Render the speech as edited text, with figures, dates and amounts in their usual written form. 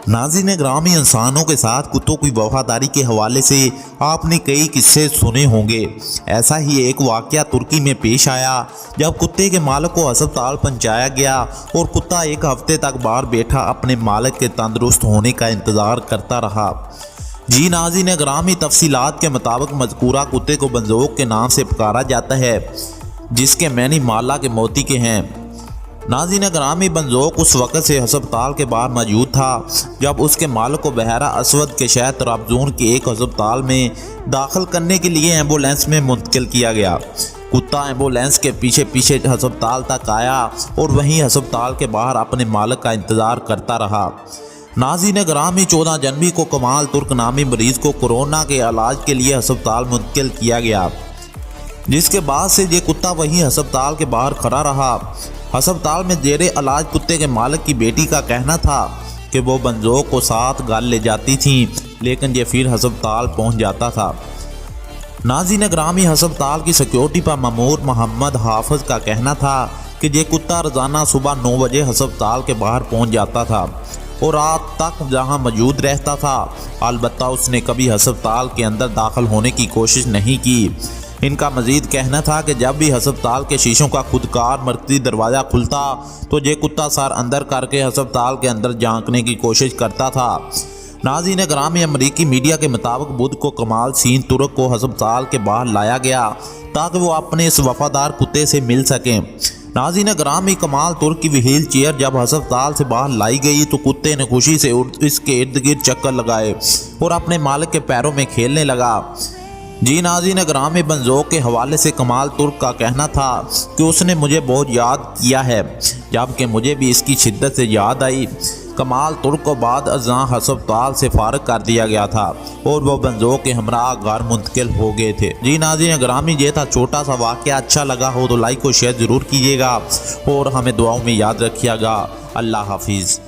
नाज़रीन ग्रामी, इंसानों के साथ कुत्तों की वफादारी के हवाले से आपने कई किस्से सुने होंगे। ऐसा ही एक वाक़या तुर्की में पेश आया जब कुत्ते के मालिक को अस्पताल पहुंचाया गया और कुत्ता एक हफ्ते तक बाहर बैठा अपने मालिक के तंदुरुस्त होने का इंतज़ार करता रहा। जी नाज़रीन ग्रामी, तफसीलात के मुताबिक मज़कूरा कुत्ते को बंजोक के नाम से पुकारा जाता है, जिसके मैनी माला के मोती के हैं। नाज़रीन ग्रामी, बंजोक उस वक़्त से अस्पताल के बाहर मौजूद था जब उसके मालिक को बहरा अस्वद के शहर तराबजून के एक अस्पताल में दाखिल करने के लिए एम्बुलेंस में मुंतकिल किया गया। कुत्ता एम्बुलेंस के पीछे पीछे अस्पताल तक आया और वहीं अस्पताल के बाहर अपने मालिक का इंतज़ार करता रहा। नाज़रीन ग्रामी, 14 जनवरी को कमाल तुर्क नामी मरीज़ को कोरोना के इलाज के लिए अस्पताल मुंतकिल किया गया, जिसके बाद से ये कुत्ता वहीं अस्पताल के बाहर खड़ा रहा। अस्पताल में जेरे इलाज कुत्ते के मालिक की बेटी का कहना था कि वो बंजोक को साथ गाल ले जाती थी, लेकिन ये फिर अस्पताल पहुंच जाता था। नाज़रीन ग्रामी, अस्पताल की सिक्योरिटी पर मामूर मोहम्मद हाफिज का कहना था कि ये कुत्ता रोज़ाना सुबह 9 बजे अस्पताल के बाहर पहुंच जाता था और रात तक जहां मौजूद रहता था। अलबत्ता उसने कभी अस्पताल के अंदर दाखिल होने की कोशिश नहीं की। इनका मजीद कहना था कि जब भी अस्पताल के शीशों का खुदकार मरकज़ी दरवाज़ा खुलता तो ये कुत्ता सर अंदर करके अस्पताल के अंदर झांकने की कोशिश करता था। नाज़रीन ग्रामी, अमरीकी मीडिया के मुताबिक बुध को कमाल सीन तुर्क को अस्पताल के बाहर लाया गया ताकि वो अपने इस वफादार कुत्ते से मिल सकें। नाज़रीन ग्रामी, कमाल तुर्क की व्हील चेयर जब अस्पताल से बाहर लाई गई तो कुत्ते ने खुशी से इसके इर्द गिर्द चक्कर लगाए और अपने मालिक के पैरों में खेलने लगा। जी नाज़रीन ग्रामी, बंजोक के हवाले से कमाल तुर्क का कहना था कि उसने मुझे बहुत याद किया है, जबकि मुझे भी इसकी शिद्दत से याद आई। कमाल तुर्क को बाद अज़ां अस्पताल से फारग कर दिया गया था और वो बंजोक के हमरा घर मुंतकिल हो गए थे। जी नाज़रीन ग्रामी, ये था छोटा सा वाक़या। अच्छा लगा हो तो लाइक और शेयर ज़रूर कीजिएगा और हमें दुआओं में याद रखिएगा। अल्लाह हाफिज़।